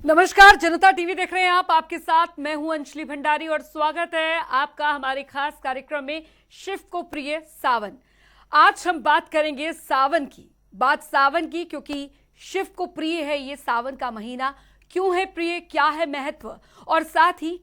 नमस्कार, जनता टीवी देख रहे हैं आप। आपके साथ मैं हूं अंजलि भंडारी और स्वागत है आपका हमारे खास कार्यक्रम में शिव को प्रिय सावन। आज हम बात करेंगे सावन की, क्योंकि शिव को प्रिय है ये सावन का महीना। क्यों है प्रिय, क्या है महत्व, और साथ ही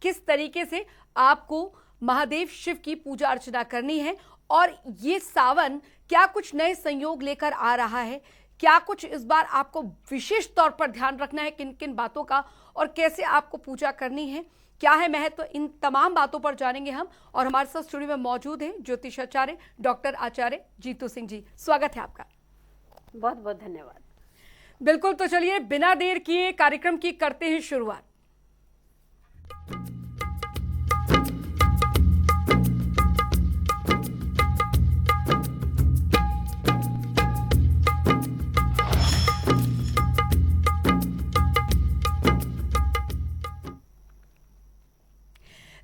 किस तरीके से आपको महादेव शिव की पूजा अर्चना करनी है, और ये सावन क्या कुछ नए संयोग लेकर आ रहा है, क्या कुछ इस बार आपको विशेष तौर पर ध्यान रखना है, किन किन बातों का, और कैसे आपको पूजा करनी है, क्या है महत्व, इन तमाम बातों पर जानेंगे हम। और हमारे साथ स्टूडियो में मौजूद हैं ज्योतिषाचार्य डॉक्टर आचार्य जीतू सिंह जी। स्वागत है आपका। बहुत बहुत धन्यवाद। बिल्कुल, तो चलिए बिना देर किए कार्यक्रम की करते हैं शुरुआत।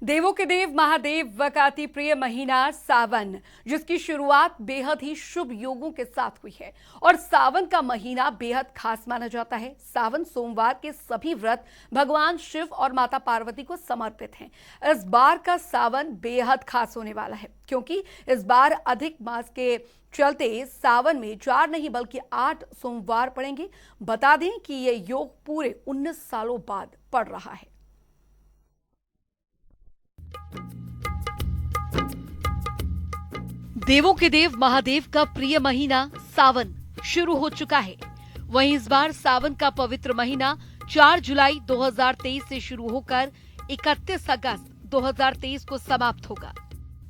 देवों के देव महादेव का अति प्रिय महीना सावन, जिसकी शुरुआत बेहद ही शुभ योगों के साथ हुई है। और सावन का महीना बेहद खास माना जाता है। सावन सोमवार के सभी व्रत भगवान शिव और माता पार्वती को समर्पित हैं। इस बार का सावन बेहद खास होने वाला है, क्योंकि इस बार अधिक मास के चलते सावन में 4 नहीं बल्कि 8 सोमवार पड़ेंगे। बता दें कि यह योग पूरे 19 सालों बाद पड़ रहा है। देवों के देव महादेव का प्रिय महीना सावन शुरू हो चुका है। वहीं इस बार सावन का पवित्र महीना 4 जुलाई 2023 से शुरू होकर 31 अगस्त 2023 को समाप्त होगा।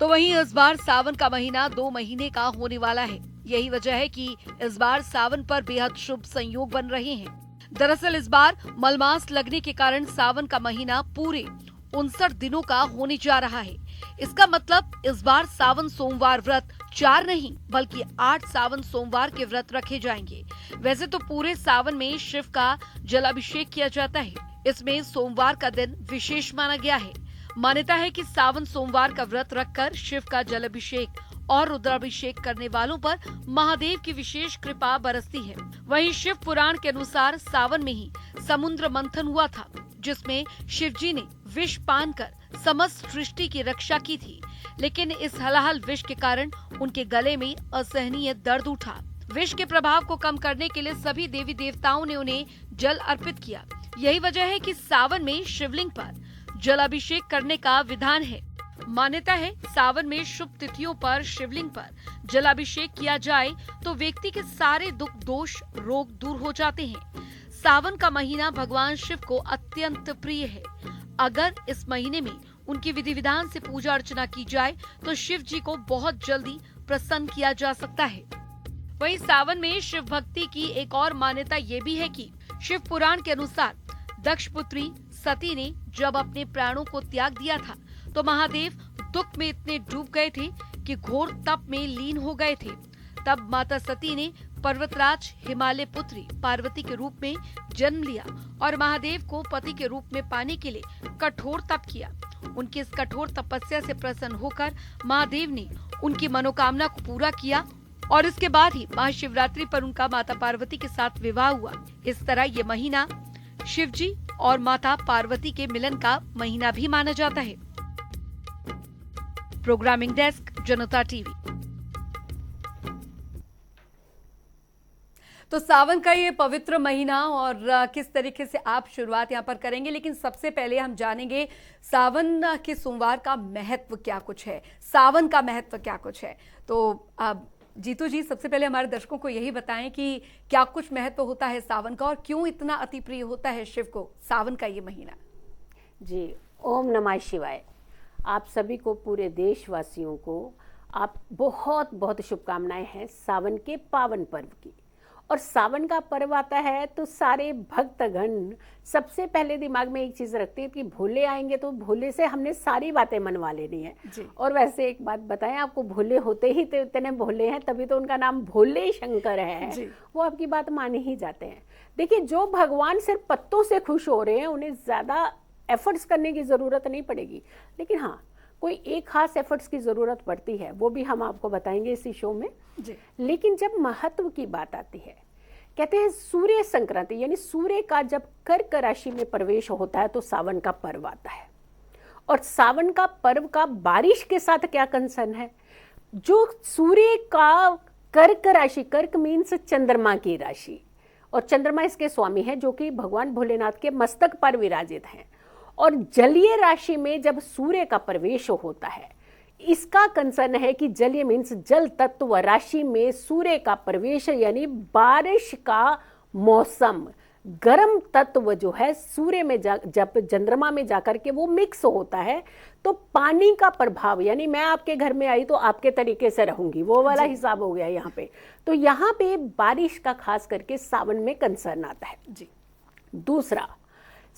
तो वहीं इस बार सावन का महीना 2 महीने का होने वाला है। यही वजह है कि इस बार सावन पर बेहद शुभ संयोग बन रहे हैं। दरअसल इस बार मलमास लगने के कारण सावन का महीना पूरे 59 दिनों का होने जा रहा है। इसका मतलब इस बार सावन सोमवार व्रत 4 नहीं बल्कि 8 सावन सोमवार के व्रत रखे जाएंगे। वैसे तो पूरे सावन में शिव का जलाभिषेक किया जाता है। इसमें सोमवार का दिन विशेष माना गया है। मान्यता है कि सावन सोमवार का व्रत रखकर शिव का जलाभिषेक और रुद्राभिषेक करने वालों पर महादेव की विशेष कृपा बरसती है। वहीं शिव पुराण के अनुसार सावन में ही समुद्र मंथन हुआ था, जिसमें शिवजी ने विष पान कर समस्त सृष्टि की रक्षा की थी। लेकिन इस हलाहल विष के कारण उनके गले में असहनीय दर्द उठा। विष के प्रभाव को कम करने के लिए सभी देवी देवताओं ने उन्हें जल अर्पित किया। यही वजह है कि सावन में शिवलिंग पर जलाभिषेक करने का विधान है। मान्यता है सावन में शुभ तिथियों पर शिवलिंग पर जलाभिषेक किया जाए तो व्यक्ति के सारे दुख दोष रोग दूर हो जाते हैं। सावन का महीना भगवान शिव को अत्यंत प्रिय है। अगर इस महीने में उनकी विधि विधान से पूजा अर्चना की जाए तो शिव जी को बहुत जल्दी प्रसन्न किया जा सकता है। वहीं सावन में शिव भक्ति की एक और मान्यता ये भी है कि शिव पुराण के अनुसार दक्ष पुत्री सती ने जब अपने प्राणों को त्याग दिया था तो महादेव दुख में इतने डूब गए थे कि घोर तप में लीन हो गए थे। तब माता सती ने पर्वतराज हिमालय पुत्री पार्वती के रूप में जन्म लिया और महादेव को पति के रूप में पाने के लिए कठोर तप किया। उनकी इस कठोर तपस्या से प्रसन्न होकर महादेव ने उनकी मनोकामना को पूरा किया और इसके बाद ही महाशिवरात्रि पर उनका माता पार्वती के साथ विवाह हुआ। इस तरह ये महीना शिवजी और माता पार्वती के मिलन का महीना भी माना जाता है। प्रोग्रामिंग डेस्क, जनता टीवी। तो सावन का ये पवित्र महीना और किस तरीके से आप शुरुआत यहाँ पर करेंगे, लेकिन सबसे पहले हम जानेंगे सावन के सोमवार का महत्व क्या कुछ है, सावन का महत्व क्या कुछ है। तो जीतू जी, सबसे पहले हमारे दर्शकों को यही बताएं कि क्या कुछ महत्व होता है सावन का और क्यों इतना अति प्रिय होता है शिव को सावन का ये महीना। जी, ओम नमः शिवाय। आप सभी को, पूरे देशवासियों को आप बहुत बहुत शुभकामनाएं हैं सावन के पावन पर्व की। और सावन का पर्व आता है तो सारे भक्तगण सबसे पहले दिमाग में एक चीज रखते हैं कि भोले आएंगे तो भोले से हमने सारी बातें मनवा लेनी है। और वैसे एक बात बताएं आपको, भोले होते ही तो इतने भोले हैं, तभी तो उनका नाम भोले शंकर है। वो आपकी बात मान ही जाते हैं। देखिए, जो भगवान सिर्फ पत्तों से खुश हो रहे हैं उन्हें ज्यादा एफर्ट्स करने की जरूरत नहीं पड़ेगी। लेकिन हाँ, कोई एक खास एफर्ट्स की जरूरत पड़ती है, वो भी हम आपको बताएंगे इसी शो में। लेकिन जब महत्व की बात आती है कहते हैं सूर्य संक्रांति, यानी सूर्य का जब कर्क राशि में प्रवेश होता है तो सावन का पर्व आता है। और सावन का पर्व का बारिश के साथ क्या कंसर्न है? जो सूर्य का कर्क राशि, कर्क मीन्स चंद्रमा की राशि, और चंद्रमा इसके स्वामी है जो कि भगवान भोलेनाथ के मस्तक पर विराजित हैं। और जलीय राशि में जब सूर्य का प्रवेश होता है, इसका कंसर्न है कि जलीय मीन्स जल तत्व राशि में सूर्य का प्रवेश, यानी बारिश का मौसम, गर्म तत्व जो है सूर्य में जब चंद्रमा में जाकर के वो मिक्स होता है तो पानी का प्रभाव, यानी मैं आपके घर में आई तो आपके तरीके से रहूंगी, वो वाला हिसाब हो गया यहाँ पे। तो यहाँ पे बारिश का खास करके सावन में कंसर्न आता है जी। दूसरा,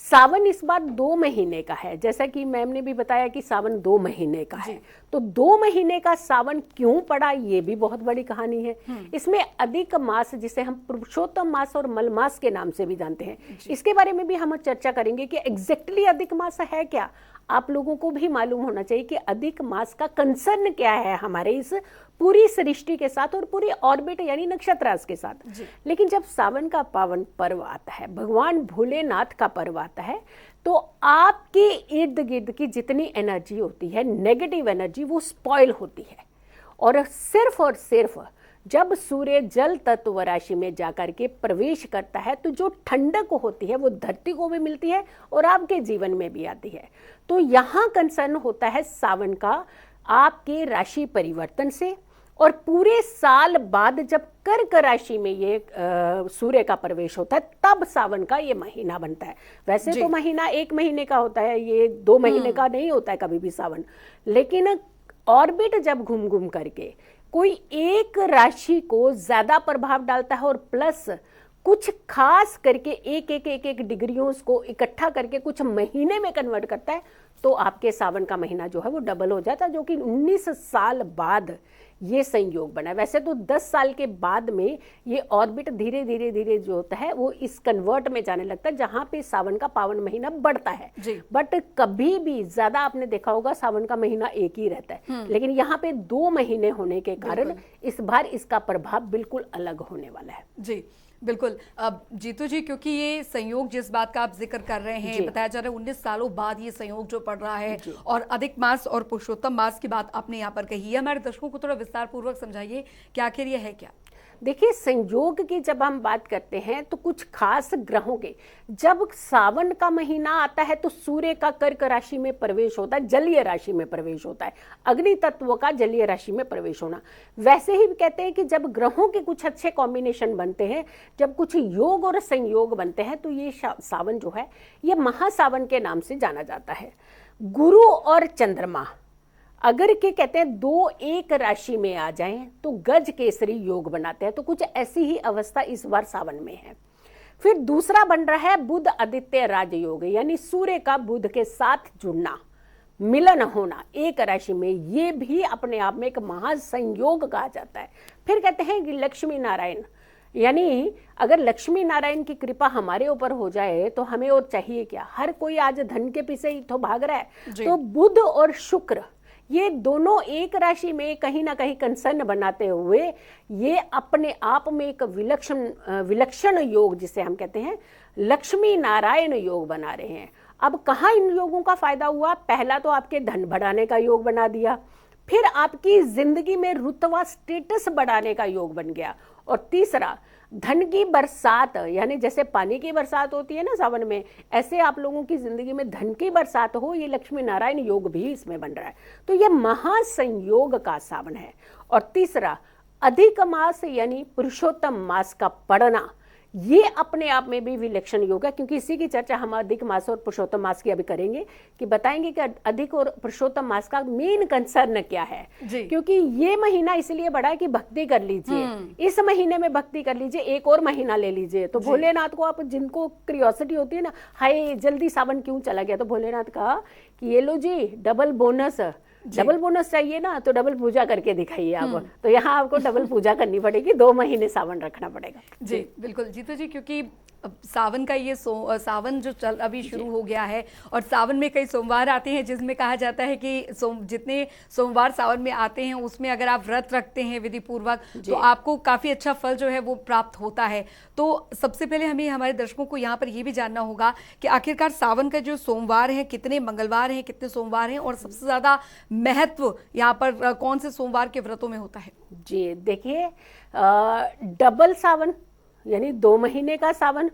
सावन इस बार 2 महीने का है, जैसा कि मैम ने भी बताया कि सावन 2 महीने का है। तो 2 महीने का सावन क्यों पड़ा, ये भी बहुत बड़ी कहानी है। इसमें अधिक मास, जिसे हम पुरुषोत्तम मास और मल मास के नाम से भी जानते हैं, इसके बारे में भी हम चर्चा करेंगे कि एग्जैक्टली अधिक मास है क्या। आप लोगों को भी मालूम होना चाहिए कि अधिक मास का कंसर्न क्या है हमारे इस पूरी सृष्टि के साथ और पूरी ऑर्बिट यानी नक्षत्र राशि के साथ। लेकिन जब सावन का पावन पर्व आता है, भगवान भोलेनाथ का पर्व आता है, तो आपके इर्द गिर्द की जितनी एनर्जी होती है, नेगेटिव एनर्जी, वो स्पॉइल होती है। और सिर्फ जब सूर्य जल तत्व राशि में जाकर के प्रवेश करता है तो जो ठंडक होती है वो धरती को भी मिलती है और आपके जीवन में भी आती है। तो यहाँ कंसर्न होता है सावन का आपके राशि परिवर्तन से, और पूरे साल बाद जब कर्क राशि में ये सूर्य का प्रवेश होता है तब सावन का ये महीना बनता है। वैसे तो महीना 1 महीने का होता है, ये 2 महीने का नहीं होता है कभी भी सावन। लेकिन ऑर्बिट जब घूम घूम करके कोई एक राशि को ज्यादा प्रभाव डालता है और प्लस कुछ खास करके एक डिग्रियों को इकट्ठा करके कुछ महीने में कन्वर्ट करता है, तो आपके सावन का महीना जो है वो डबल हो जाता है, जो कि 19 साल बाद ये संयोग बना है। वैसे तो 10 साल के बाद में ये ऑर्बिट धीरे धीरे जो होता है वो इस कन्वर्ट में जाने लगता है, जहां पे सावन का पावन महीना बढ़ता है। बट कभी भी ज्यादा आपने देखा होगा सावन का महीना एक ही रहता है, लेकिन यहाँ पे 2 महीने होने के कारण इस बार इसका प्रभाव बिल्कुल अलग होने वाला है। जी बिल्कुल। अब जीतू जी, क्योंकि ये संयोग जिस बात का आप जिक्र कर रहे हैं, बताया जा रहा है 19 सालों बाद ये संयोग जो पड़ रहा है, और अधिक मास और पुरुषोत्तम मास की बात आपने यहाँ पर कही है, हमारे दर्शकों को थोड़ा विस्तार पूर्वक समझाइए कि आखिर ये है क्या। देखिए, संयोग की जब हम बात करते हैं तो कुछ खास ग्रहों के जब सावन का महीना आता है तो सूर्य का कर्क राशि में प्रवेश होता है, जलीय राशि में प्रवेश होता है, अग्नि तत्व का जलीय राशि में प्रवेश होना। वैसे ही कहते हैं कि जब ग्रहों के कुछ अच्छे कॉम्बिनेशन बनते हैं, जब कुछ योग और संयोग बनते हैं, तो ये सावन जो है ये महासावन के नाम से जाना जाता है। गुरु और चंद्रमा अगर के कहते हैं 2 एक राशि में आ जाएं तो गज केसरी योग बनाते हैं, तो कुछ ऐसी ही अवस्था इस बार सावन में है। फिर दूसरा बन रहा है बुध आदित्य राजयोग, यानी सूर्य का बुध के साथ जुड़ना, मिलन होना एक राशि में, ये भी अपने आप में एक महासंयोग कहा जाता है। फिर कहते हैं कि लक्ष्मी नारायण, यानी अगर लक्ष्मी नारायण की कृपा हमारे ऊपर हो जाए तो हमें और चाहिए क्या। हर कोई आज धन के पीछे ही तो भाग रहा है। तो बुध और शुक्र ये दोनों एक राशि में कहीं ना कहीं कंसर्न बनाते हुए ये अपने आप में एक विलक्षण योग, जिसे हम कहते हैं लक्ष्मी नारायण योग बना रहे हैं। अब कहाँ इन योगों का फायदा हुआ? पहला तो आपके धन बढ़ाने का योग बना दिया, फिर आपकी जिंदगी में रुतबा स्टेटस बढ़ाने का योग बन गया, और तीसरा धन की बरसात, यानी जैसे पानी की बरसात होती है ना सावन में, ऐसे आप लोगों की जिंदगी में धन की बरसात हो, ये लक्ष्मी नारायण योग भी इसमें बन रहा है। तो ये महासंयोग का सावन है। और तीसरा अधिक मास यानी पुरुषोत्तम मास का पड़ना, ये अपने आप में भी विलक्षण योग है, क्योंकि इसी की चर्चा हम अधिक मास और पुरुषोत्तम मास की अभी करेंगे, कि बताएंगे कि अधिक और पुरुषोत्तम मास का मेन कंसर्न क्या है। क्योंकि ये महीना इसलिए बड़ा है कि भक्ति कर लीजिए, इस महीने में भक्ति कर लीजिए, एक और महीना ले लीजिए। तो भोलेनाथ को आप, जिनको क्यूरियोसिटी होती है ना, हाय जल्दी सावन क्यों चला गया, तो भोलेनाथ कहा कि ये लो जी डबल बोनस चाहिए ना, तो डबल पूजा करके दिखाइए आप। तो यहाँ आपको डबल पूजा करनी पड़ेगी, 2 महीने सावन रखना पड़ेगा। जी बिल्कुल जीतू जी, क्योंकि अब सावन का ये सावन जो चल अभी शुरू हो गया है और सावन में कई सोमवार आते हैं जिसमें कहा जाता है कि जितने सोमवार सावन में आते हैं उसमें अगर आप व्रत रखते हैं विधि पूर्वक तो आपको काफी अच्छा फल जो है वो प्राप्त होता है। तो सबसे पहले हमें हमारे दर्शकों को यहाँ पर ये भी जानना होगा कि आखिरकार सावन का जो सोमवार है कितने मंगलवार हैं, कितने सोमवार हैं और सबसे ज्यादा महत्व यहाँ पर कौन से सोमवार के व्रतों में होता है? जी देखिए, डबल सावन यानी 2 महीने का सावन,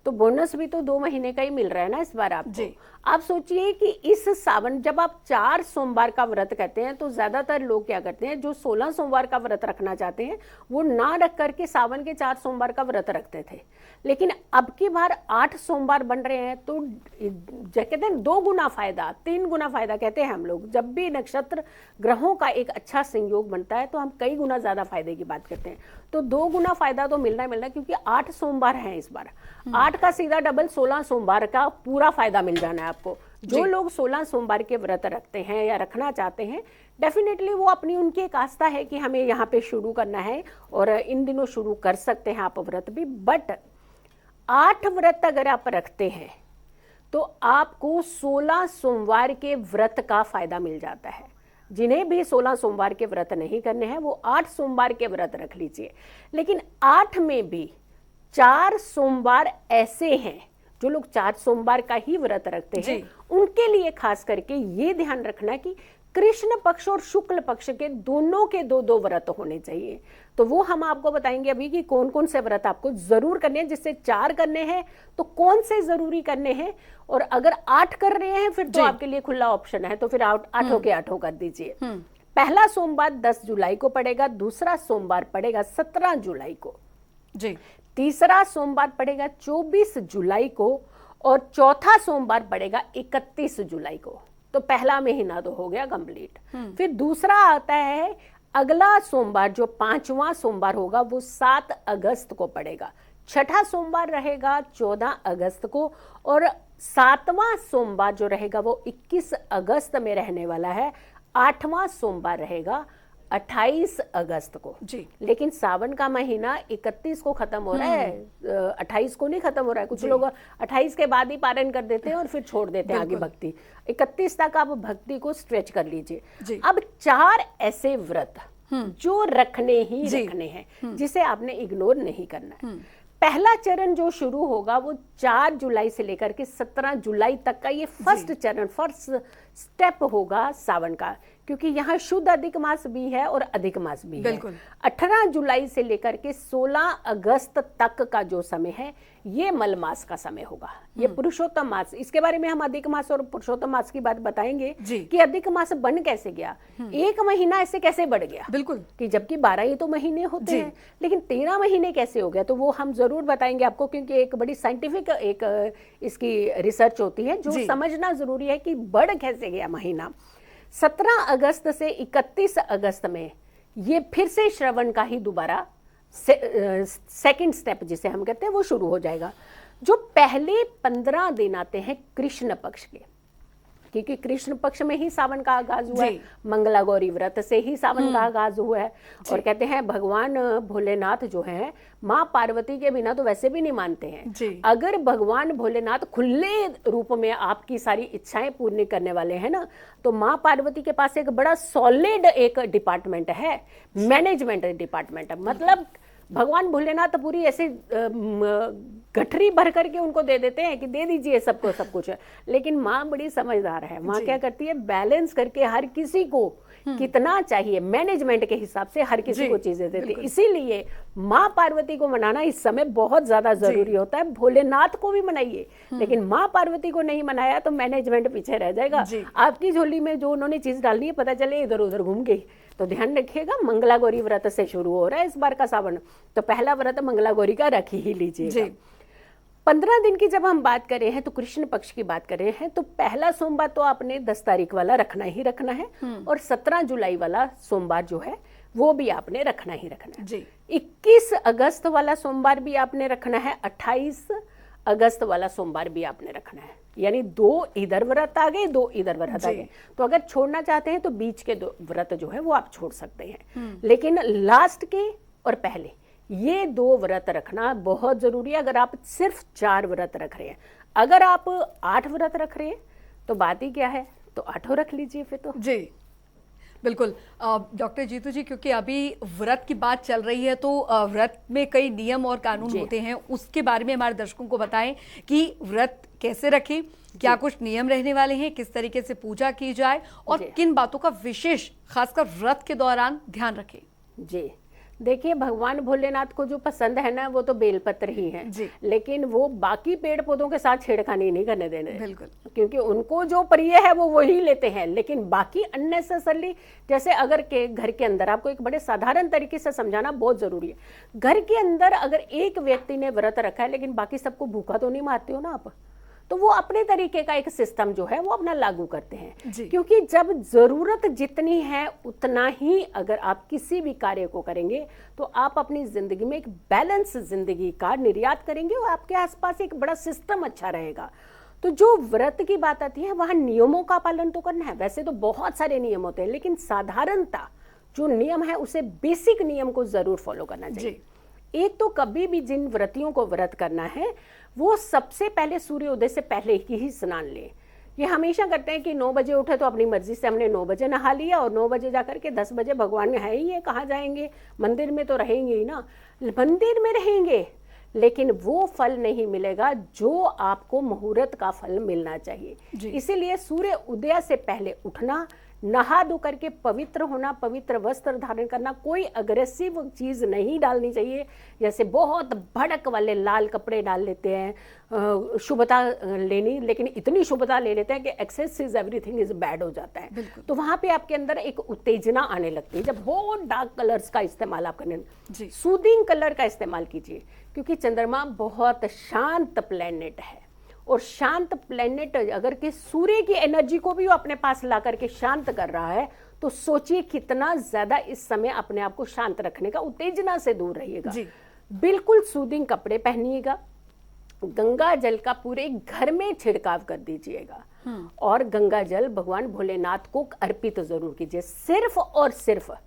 तो बोनस भी तो 2 महीने का ही मिल रहा है ना इस बार आपको। आप सोचिए कि इस सावन जब आप 4 सोमवार का व्रत कहते हैं तो ज्यादातर लोग क्या करते हैं, जो 16 सोमवार का व्रत रखना चाहते हैं वो ना रख करके सावन के 4 सोमवार का व्रत रखते थे, लेकिन अब की बार 8 सोमवार बन रहे हैं तो कहते हैं 2 गुना फायदा, 3 गुना फायदा कहते हैं हम लोग। जब भी नक्षत्र ग्रहों का एक अच्छा संयोग बनता है तो हम कई गुना ज्यादा फायदे की बात करते हैं, तो 2 गुना फायदा तो मिलना ही मिलना, क्योंकि 8 सोमवार हैं इस बार। 8 का सीधा डबल 16 सोमवार का पूरा फायदा मिल जाना है आपको। जो लोग 16 सोमवार के व्रत रखते हैं या रखना चाहते हैं, डेफिनेटली वो अपनी उनकी एक आस्था है कि हमें यहाँ पे शुरू करना है और इन दिनों शुरू कर सकते हैं आप व्रत भी। बट 8 व्रत अगर आप रखते हैं तो आपको 16 सोमवार के व्रत का फायदा मिल जाता है। जिन्हें भी 16 सोमवार के व्रत नहीं करने हैं वो 8 सोमवार के व्रत रख लीजिए, लेकिन 8 में भी 4 सोमवार ऐसे हैं जो लोग 4 सोमवार का ही व्रत रखते हैं, उनके लिए खास करके ये ध्यान रखना कि कृष्ण पक्ष और शुक्ल पक्ष के दोनों के 2-2 व्रत होने चाहिए। तो वो हम आपको बताएंगे अभी कि कौन कौन से व्रत आपको जरूर करने हैं। जिससे 4 करने हैं तो कौन से जरूरी करने हैं, और अगर 8 कर रहे हैं फिर तो आपके लिए खुला ऑप्शन है, तो फिर 8 के 8 कर दीजिए। पहला सोमवार 10 जुलाई को पड़ेगा, दूसरा सोमवार पड़ेगा 17 जुलाई को जी, तीसरा सोमवार पड़ेगा 24 जुलाई को और चौथा सोमवार पड़ेगा 31 जुलाई को। तो पहला महीना तो हो गया कंप्लीट। फिर दूसरा आता है अगला सोमवार, जो 5वां सोमवार होगा वो 7 अगस्त को पड़ेगा। छठा सोमवार रहेगा 14 अगस्त को और 7वां सोमवार जो रहेगा वो 21 अगस्त में रहने वाला है। 8वां सोमवार रहेगा 28 अगस्त को जी। लेकिन सावन का महीना 31 को खत्म हो रहा है, 28 को नहीं खत्म हो रहा है। कुछ लोग 28 के बाद ही पारण कर देते हैं और फिर छोड़ देते हैं आगे भक्ति। 31 तक आप भक्ति को स्ट्रेच कर लीजिए। अब 4 ऐसे व्रत जो रखने ही रखने हैं, जिसे आपने इग्नोर नहीं करना है। पहला चरण जो शुरू होगा वो 4 जुलाई से लेकर के 17 जुलाई तक का ये फर्स्ट चरण, फर्स्ट स्टेप होगा सावन का, क्योंकि यहाँ शुद्ध अधिक मास भी है और अधिक मास भी है। 18 जुलाई से लेकर के 16 अगस्त तक का जो समय है ये मल मास का समय होगा, ये पुरुषोत्तम मास। इसके बारे में हम अधिक मास और पुरुषोत्तम मास की बात बताएंगे कि अधिक मास बन कैसे गया, 1 महीना ऐसे कैसे बढ़ गया। बिल्कुल, कि जबकि 12 ही तो महीने होते हैं, लेकिन 13 महीने कैसे हो गया, तो वो हम जरूर बताएंगे आपको, क्योंकि एक बड़ी साइंटिफिक एक इसकी रिसर्च होती है जो समझना जरूरी है कि बढ़ कैसे गया महीना। 17 अगस्त से 31 अगस्त में ये फिर से श्रवण का ही दोबारा सेकंड स्टेप जिसे हम कहते हैं वो शुरू हो जाएगा। जो पहले 15 दिन आते हैं कृष्ण पक्ष के, क्योंकि कृष्ण पक्ष में ही सावन का आगाज हुआ है, मंगला गौरी व्रत से ही सावन का आगाज हुआ है। और कहते हैं भगवान भोलेनाथ जो है माँ पार्वती के बिना तो वैसे भी नहीं मानते हैं। अगर भगवान भोलेनाथ खुले रूप में आपकी सारी इच्छाएं पूर्ण करने वाले हैं ना, तो माँ पार्वती के पास एक बड़ा सॉलिड एक डिपार्टमेंट है, मैनेजमेंट डिपार्टमेंट है। मतलब भगवान भोलेनाथ पूरी ऐसे गठरी भर करके उनको दे देते हैं कि दे दीजिए सबको सब कुछ, लेकिन माँ बड़ी समझदार है। माँ क्या करती है, बैलेंस करके हर किसी को कितना चाहिए मैनेजमेंट के हिसाब से हर किसी को चीजें देती है। इसीलिए माँ पार्वती को मनाना इस समय बहुत ज्यादा जरूरी होता है। भोलेनाथ को भी मनाइए, लेकिन माँ पार्वती को नहीं मनाया तो मैनेजमेंट पीछे रह जाएगा। आपकी झोली में जो उन्होंने चीज डालनी है पता चले इधर उधर घूम गई। तो ध्यान रखिएगा, मंगला गौरी व्रत से शुरू हो रहा है इस बार का सावन, तो पहला व्रत मंगला गौरी का रख ही लीजिएगा। 15 दिन की जब हम बात कर रहे हैं तो कृष्ण पक्ष की बात कर रहे हैं, तो पहला सोमवार तो आपने 10 तारीख वाला रखना ही रखना है, और 17 जुलाई वाला सोमवार जो है वो भी आपने रखना ही रखना है। 21 अगस्त वाला सोमवार भी आपने रखना है, 28 अगस्त वाला सोमवार भी आपने रखना है। यानी 2 इधर व्रत आ गए, 2 इधर व्रत आ गए। तो अगर छोड़ना चाहते हैं तो बीच के 2 व्रत जो है वो आप छोड़ सकते हैं, लेकिन लास्ट के और पहले ये 2 व्रत रखना बहुत जरूरी है। अगर आप सिर्फ 4 व्रत रख रहे हैं, अगर आप 8 व्रत रख रहे हैं तो बात ही क्या है, तो 8 रख लीजिए फिर तो। जी बिल्कुल। डॉक्टर जीतू जी, क्योंकि अभी व्रत की बात चल रही है तो व्रत में कई नियम और कानून होते हैं, उसके बारे में हमारे दर्शकों को बताएं कि व्रत कैसे रखें, क्या कुछ नियम रहने वाले हैं, किस तरीके से पूजा की जाए और किन बातों का विशेष खासकर व्रत के दौरान ध्यान रखें। जी देखिए, भगवान भोलेनाथ को जो पसंद है ना वो तो बेलपत्र ही है, लेकिन वो बाकी पेड़ पौधों के साथ छेड़खानी नहीं करने देने, बिल्कुल, क्योंकि उनको जो प्रिय है वो वही लेते हैं। लेकिन बाकी अननेसेसरली, जैसे अगर के घर के अंदर, आपको एक बड़े साधारण तरीके से समझाना बहुत जरूरी है। घर के अंदर अगर एक व्यक्ति ने व्रत रखा है लेकिन बाकी सबको भूखा तो नहीं मारते हो ना आप, तो वो अपने तरीके का एक सिस्टम जो है वो अपना लागू करते हैं। क्योंकि जब जरूरत जितनी है उतना ही अगर आप किसी भी कार्य को करेंगे तो आप अपनी जिंदगी में एक बैलेंस जिंदगी का निर्यात करेंगे और आपके आसपास एक बड़ा सिस्टम अच्छा रहेगा। तो जो व्रत की बात आती है वहां नियमों का पालन तो करना है। वैसे तो बहुत सारे नियम होते हैं, लेकिन साधारणता जो नियम है उसे बेसिक नियम को जरूर फॉलो करना चाहिए। एक तो कभी भी जिन व्रतियों को व्रत करना है वो सबसे पहले सूर्योदय से पहले ही स्नान लें। ये हमेशा करते हैं कि 9 बजे उठे तो अपनी मर्जी से हमने 9 बजे नहा लिया और 9 बजे जाकर के 10 बजे भगवान है ही है, कहाँ जाएंगे, मंदिर में तो रहेंगे ही ना। मंदिर में रहेंगे लेकिन वो फल नहीं मिलेगा जो आपको मुहूर्त का फल मिलना चाहिए। इसीलिए सूर्य उदय से पहले उठना, नहा धो करके पवित्र होना, पवित्र वस्त्र धारण करना, कोई अग्रेसिव चीज नहीं डालनी चाहिए। जैसे बहुत भड़क वाले लाल कपड़े डाल लेते हैं, शुभता लेनी, लेकिन इतनी शुभता ले लेते हैं कि excess is everything is bad हो जाता है। तो वहां पे आपके अंदर एक उत्तेजना आने लगती है। जब बहुत डार्क कलर्स का इस्तेमाल आप करने, सूदिंग कलर का इस्तेमाल कीजिए, क्योंकि चंद्रमा बहुत शांत प्लेनेट है और शांत प्लेनेट अगर कि सूर्य की एनर्जी को भी वो अपने पास ला करके शांत कर रहा है तो सोचिए कितना ज्यादा इस समय अपने आप को शांत रखने का, उत्तेजना से दूर रहिएगा। बिल्कुल सूदिंग कपड़े पहनिएगा, गंगा जल का पूरे घर में छिड़काव कर दीजिएगा और गंगा जल भगवान भोलेनाथ को अर्पित जरूर कीजिए। सिर्फ और सिर्फ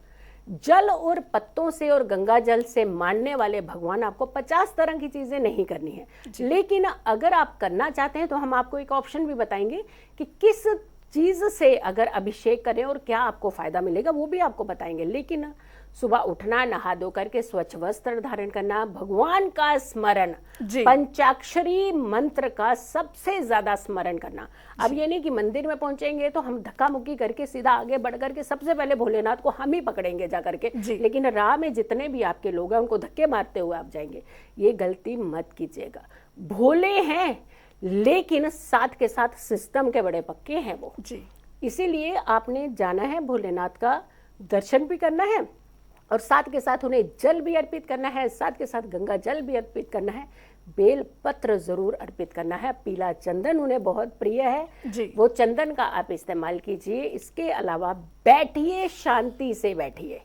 जल और पत्तों से और गंगा जल से मानने वाले भगवान आपको 50 तरह की चीजें नहीं करनी है। लेकिन अगर आप करना चाहते हैं तो हम आपको एक ऑप्शन भी बताएंगे कि किस चीज से अगर अभिषेक करें और क्या आपको फायदा मिलेगा, वो भी आपको बताएंगे। लेकिन सुबह उठना, नहा धो करके स्वच्छ वस्त्र धारण करना, भगवान का स्मरण, पंचाक्षरी मंत्र का सबसे ज्यादा स्मरण करना। अब ये नहीं कि मंदिर में पहुंचेंगे तो हम धक्का मुक्की करके सीधा आगे बढ़ करके सबसे पहले भोलेनाथ को हम ही पकड़ेंगे जा करके, लेकिन राह में जितने भी आपके लोग हैं उनको धक्के मारते हुए आप जाएंगे। ये गलती मत कीजिएगा। भोले हैं लेकिन साथ के साथ सिस्टम के बड़े पक्के हैं वो। इसीलिए आपने जाना है, भोलेनाथ का दर्शन भी करना है और साथ के साथ उन्हें जल भी अर्पित करना है, साथ के साथ गंगा जल भी अर्पित करना है, बेल पत्र जरूर अर्पित करना है। पीला चंदन उन्हें बहुत प्रिय है, वो चंदन का आप इस्तेमाल कीजिए। इसके अलावा बैठिए, शांति से बैठिए।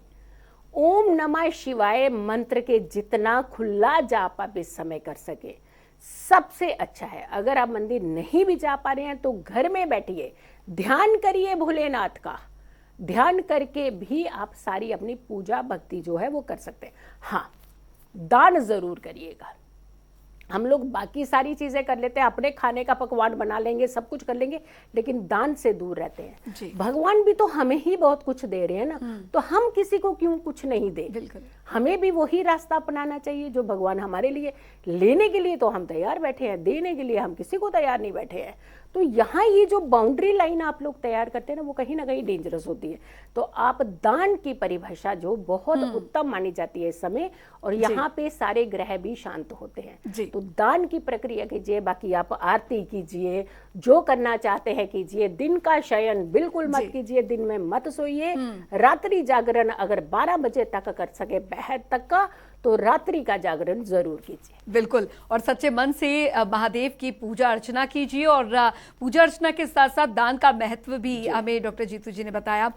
ओम नमः शिवाय मंत्र के जितना खुला जाप आप इस समय कर सके सबसे अच्छा है। अगर आप मंदिर नहीं भी जा पा रहे हैं तो घर में बैठिए, ध्यान करिए भोलेनाथ का। ध्यान करके भी आप सारी अपनी पूजा भक्ति जो है वो कर सकते हैं। हाँ, दान जरूर करिएगा। हम लोग बाकी सारी चीजें कर लेते हैं, अपने खाने का पकवान बना लेंगे, सब कुछ कर लेंगे, लेकिन दान से दूर रहते हैं। भगवान भी तो हमें ही बहुत कुछ दे रहे हैं ना, तो हम किसी को क्यों कुछ नहीं दे। हमें भी वही रास्ता अपनाना चाहिए जो भगवान हमारे लिए। लेने के लिए तो हम तैयार बैठे हैं, देने के लिए हम किसी को तैयार नहीं बैठे हैं। तो यहाँ ये जो बाउंड्री लाइन आप लोग तैयार करते हैं ना, वो कहीं ना कहीं डेंजरस होती है। तो आप दान की परिभाषा जो बहुत उत्तम मानी जाती है इस समय, और यहाँ पे सारे ग्रह भी शांत होते हैं, तो दान की प्रक्रिया कीजिए। बाकी आप आरती कीजिए, जो करना चाहते हैं कीजिए। दिन का शयन बिल्कुल मत कीजिए, दिन में मत सोइए। रात्रि जागरण अगर 12 बजे तक कर सके, पहर तक का, तो रात्रि का जागरण जरूर कीजिए। बिल्कुल, और सच्चे मन से महादेव की पूजा अर्चना कीजिए। और पूजा अर्चना के साथ साथ दान का महत्व भी हमें डॉक्टर जीतू जी ने बताया।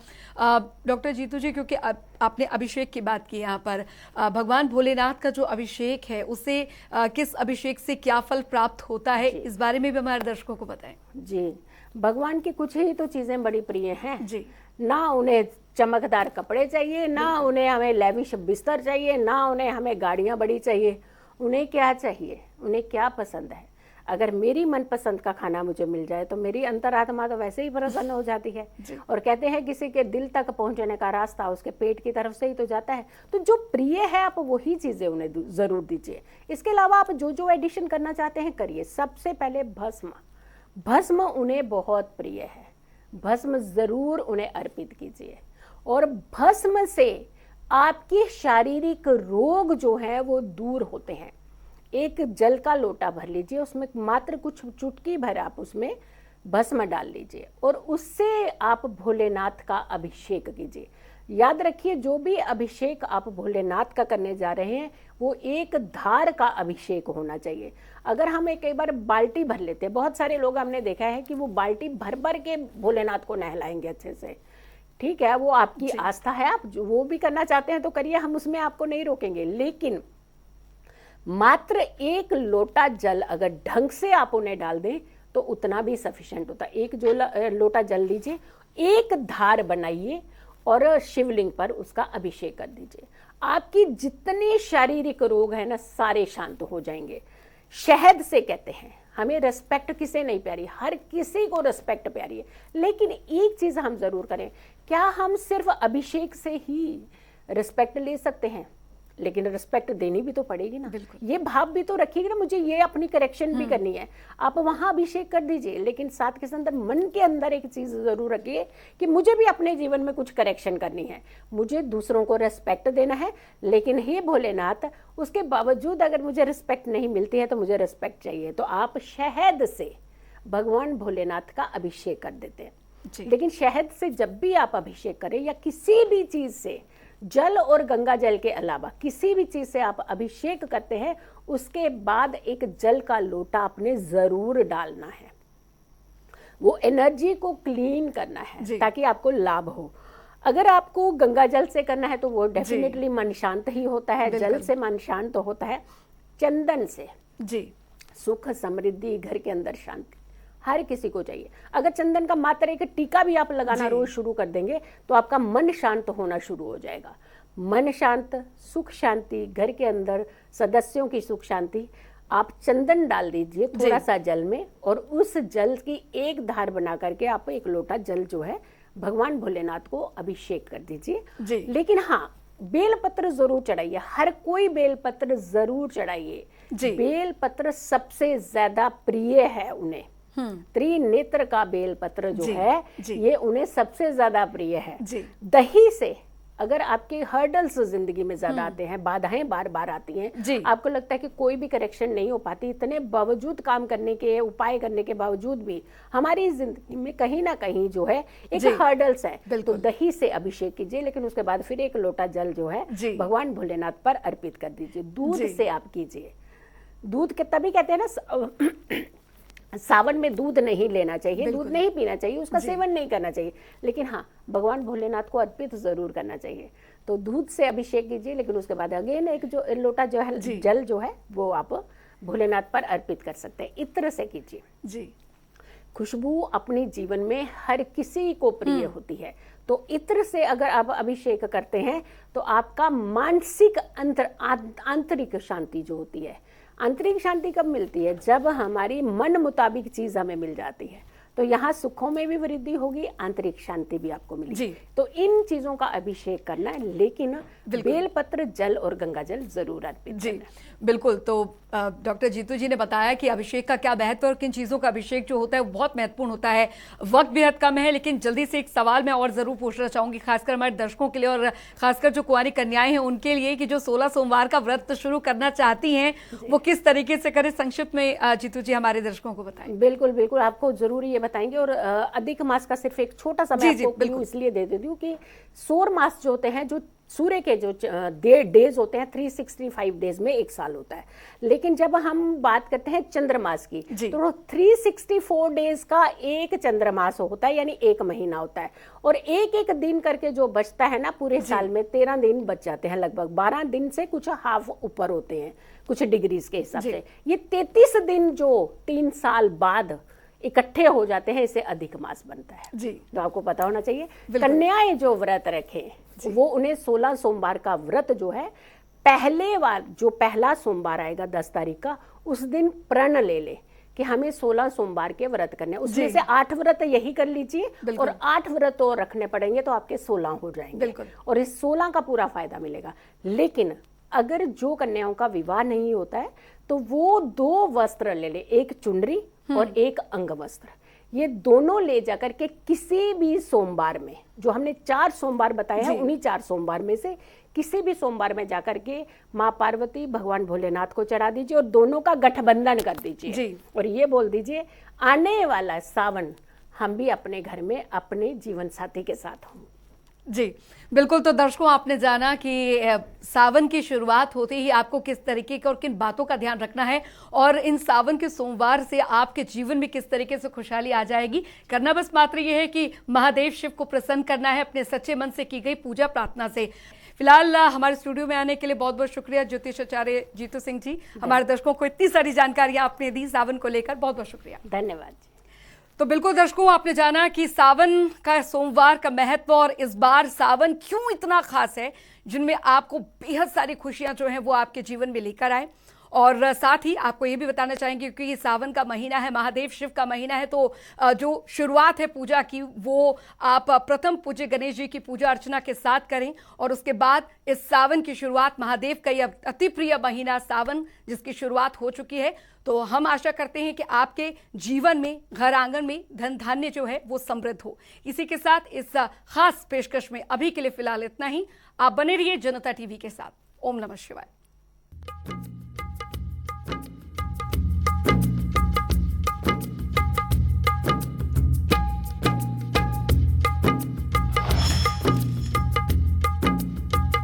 डॉक्टर जीतू जी, क्योंकि आपने अभिषेक की बात की, यहाँ पर भगवान भोलेनाथ का जो अभिषेक है उसे किस अभिषेक से क्या फल प्राप्त होता है, इस बारे में भी हमारे दर्शकों को बताएं। जी, भगवान की कुछ ही तो चीजें बड़ी प्रिय हैं जी। ना। उन्हें चमकदार कपड़े चाहिए, ना उन्हें हमें लैविश बिस्तर चाहिए, ना उन्हें हमें गाड़ियां बड़ी चाहिए। उन्हें क्या चाहिए, उन्हें क्या पसंद है। अगर मेरी मनपसंद का खाना मुझे मिल जाए तो मेरी अंतरात्मा तो वैसे ही प्रसन्न हो जाती है। और कहते हैं किसी के दिल तक पहुंचने का रास्ता उसके पेट की तरफ से ही तो जाता है। तो जो प्रिय है आप वही चीजें उन्हें जरूर दीजिए। इसके अलावा आप जो जो एडिशन करना चाहते हैं करिए। सबसे पहले भस्म, भस्म उन्हें बहुत प्रिय है, भस्म जरूर उन्हें अर्पित कीजिए। और भस्म से आपके शारीरिक रोग जो है वो दूर होते हैं। एक जल का लोटा भर लीजिए, उसमें मात्र कुछ चुटकी भर आप उसमें भस्म डाल लीजिए और उससे आप भोलेनाथ का अभिषेक कीजिए। याद रखिए, जो भी अभिषेक आप भोलेनाथ का करने जा रहे हैं वो एक धार का अभिषेक होना चाहिए। अगर हम एक बार बाल्टी भर लेते हैं, बहुत सारे लोग हमने देखा है कि वो बाल्टी भर भर के भोलेनाथ को नहलाएंगे अच्छे से। ठीक है, वो आपकी आस्था है, आप जो वो भी करना चाहते हैं तो करिए, हम उसमें आपको नहीं रोकेंगे। लेकिन मात्र एक लोटा जल अगर ढंग से आप उन्हें डाल दें तो उतना भी सफिशिएंट होता है। एक जो लोटा जल लीजिए, एक धार बनाइए और शिवलिंग पर उसका अभिषेक कर दीजिए। आपकी जितने शारीरिक रोग है ना सारे शांत हो जाएंगे। शहद से कहते हैं, हमें रेस्पेक्ट किसे नहीं प्यारी, हर किसी को रेस्पेक्ट प्यारी है। लेकिन एक चीज हम जरूर करें, क्या हम सिर्फ अभिषेक से ही रिस्पेक्ट ले सकते हैं? लेकिन रिस्पेक्ट देनी भी तो पड़ेगी ना। ये भाव भी तो रखिएगा ना, मुझे ये अपनी करेक्शन भी करनी है। आप वहां अभिषेक कर दीजिए, लेकिन साथ के संदर्भ मन के अंदर एक चीज जरूर रखिए कि मुझे भी अपने जीवन में कुछ करेक्शन करनी है, मुझे दूसरों को रिस्पेक्ट देना है। लेकिन हे भोलेनाथ, उसके बावजूद अगर मुझे रिस्पेक्ट नहीं मिलती है तो मुझे रिस्पेक्ट चाहिए। तो आप शहद से भगवान भोलेनाथ का अभिषेक कर देते हैं। लेकिन शहद से जब भी आप अभिषेक करें या किसी भी चीज से, जल और गंगा जल के अलावा किसी भी चीज से आप अभिषेक करते हैं, उसके बाद एक जल का लोटा आपने जरूर डालना है। वो एनर्जी को क्लीन करना है ताकि आपको लाभ हो। अगर आपको गंगा जल से करना है तो वो डेफिनेटली मन शांत ही होता है, जल से मन शांत होता है। चंदन से सुख समृद्धि, घर के अंदर शांति हर किसी को चाहिए। अगर चंदन का मात्र एक टीका भी आप लगाना रोज शुरू कर देंगे तो आपका मन शांत होना शुरू हो जाएगा। मन शांत, सुख शांति, घर के अंदर सदस्यों की सुख शांति। आप चंदन डाल दीजिए थोड़ा सा जल में और उस जल की एक धार बना करके आप एक लोटा जल जो है भगवान भोलेनाथ को अभिषेक कर दीजिए। लेकिन हाँ, बेलपत्र जरूर चढ़ाइए, हर कोई बेलपत्र जरूर चढ़ाइए। बेलपत्र सबसे ज्यादा प्रिय है उन्हें। त्रिनेत्र का बेलपत्र जो है ये उन्हें सबसे ज्यादा प्रिय है। दही से अगर आपके हर्डल्स जिंदगी में ज्यादा आते हैं, बाधाएं बार बार आती हैं, आपको लगता है कि कोई भी करेक्शन नहीं हो पाती, इतने बावजूद काम करने के, उपाय करने के बावजूद भी हमारी जिंदगी में कहीं ना कहीं जो है एक हर्डल्स है, तो दही से अभिषेक कीजिए। लेकिन उसके बाद फिर एक लोटा जल जो है भगवान भोलेनाथ पर अर्पित कर दीजिए। दूध से आप कीजिए। दूध के तभी कहते हैं ना, सावन में दूध नहीं लेना चाहिए, दूध नहीं पीना चाहिए, उसका सेवन नहीं करना चाहिए, लेकिन हाँ भगवान भोलेनाथ को अर्पित जरूर करना चाहिए। तो दूध से अभिषेक कीजिए। लेकिन उसके बाद अगेन एक जो लोटा जो है जल जो है वो आप भोलेनाथ पर अर्पित कर सकते हैं। इत्र से कीजिए। खुशबू अपने जीवन में हर किसी को प्रिय होती है, तो इत्र से अगर आप अभिषेक करते हैं तो आपका मानसिक आंतरिक शांति जो होती है, आंतरिक शांति कब मिलती है? जब हमारी मन मुताबिक चीज हमें मिल जाती है, तो यहाँ सुखों में भी वृद्धि होगी, आंतरिक शांति भी आपको मिलेगी। तो इन चीजों का अभिषेक करना है, लेकिन बेलपत्र, जल और गंगा जल जरूर अर्पित करना है। बिल्कुल। तो डॉक्टर जीतू जी ने बताया कि अभिषेक का क्या महत्व और किन चीजों का अभिषेक जो होता है वो बहुत महत्वपूर्ण होता है। वक्त बेहद कम है, लेकिन जल्दी से एक सवाल मैं और जरूर पूछना चाहूंगी, खासकर हमारे दर्शकों के लिए और खासकर जो कुंवारी कन्याएं हैं उनके लिए, कि जो 16 सोमवार का व्रत शुरू करना चाहती हैं वो किस तरीके से करें। संक्षिप्त में जीतू जी हमारे दर्शकों को बताएं। बिल्कुल बिल्कुल, आपको जरूर ये बताएंगे। और अधिक मास का सिर्फ एक छोटा सा मैं आपको इसलिए दे देती हूँ कि सौर मास जो होते हैं, जो सूर्य के जो डेज होते हैं 365 डेज में एक साल होता है। लेकिन जब हम बात करते हैं चंद्रमास की तो 364 डेज का एक चंद्रमास होता है, यानी एक महीना होता है। और एक एक दिन करके जो बचता है ना पूरे साल में 13 दिन बच जाते हैं, लगभग 12 दिन से कुछ हाफ ऊपर होते हैं कुछ डिग्रीज के हिसाब से। ये 33 दिन जो 3 साल बाद इकट्ठे हो जाते हैं, इससे अधिक मास बनता है जी। तो आपको पता होना चाहिए। कन्याएं जो व्रत रखें वो उन्हें 16 सोमवार का व्रत जो है पहला सोमवार आएगा 10 तारीख का, उस दिन प्रण ले कि हमें 16 सोमवार के व्रत करने, उसमें से 8 व्रत यही कर लीजिए और 8 व्रत और रखने पड़ेंगे तो आपके 16 हो जाएंगे और इस 16 का पूरा फायदा मिलेगा। लेकिन अगर जो कन्याओं का विवाह नहीं होता है तो वो 2 वस्त्र ले ले, एक चुनरी और एक अंग वस्त्र, ये दोनों ले जाकर के किसी भी सोमवार में, जो हमने 4 सोमवार बताए हैं उन्हीं 4 सोमवार में से किसी भी सोमवार में जाकर के माँ पार्वती भगवान भोलेनाथ को चढ़ा दीजिए और दोनों का गठबंधन कर दीजिए और ये बोल दीजिए आने वाला सावन हम भी अपने घर में अपने जीवन साथी के साथ हों। जी बिल्कुल। तो दर्शकों, आपने जाना कि सावन की शुरुआत होते ही आपको किस तरीके का और किन बातों का ध्यान रखना है और इन सावन के सोमवार से आपके जीवन में किस तरीके से खुशहाली आ जाएगी। करना बस मात्र ये है कि महादेव शिव को प्रसन्न करना है अपने सच्चे मन से की गई पूजा प्रार्थना से। फिलहाल हमारे स्टूडियो में आने के लिए बहुत बहुत शुक्रिया ज्योतिष आचार्य जीतू सिंह जी। हमारे दर्शकों को इतनी सारी जानकारियां आपने दी सावन को लेकर, बहुत बहुत शुक्रिया। धन्यवाद। तो बिल्कुल दर्शकों, आपने जाना कि सावन का सोमवार का महत्व और इस बार सावन क्यों इतना खास है, जिनमें आपको बेहद सारी खुशियां जो हैं वो आपके जीवन में लेकर आए। और साथ ही आपको ये भी बताना चाहेंगे क्योंकि सावन का महीना है, महादेव शिव का महीना है, तो जो शुरुआत है पूजा की वो आप प्रथम पूज्य गणेश जी की पूजा अर्चना के साथ करें और उसके बाद इस सावन की शुरुआत, महादेव का यह अति प्रिय महीना सावन जिसकी शुरुआत हो चुकी है, तो हम आशा करते हैं कि आपके जीवन में, घर आंगन में धन धान्य जो है वो समृद्ध हो। इसी के साथ इस खास पेशकश में अभी के लिए फिलहाल इतना ही। आप बने रहिए जनता टीवी के साथ। ओम नमः शिवाय।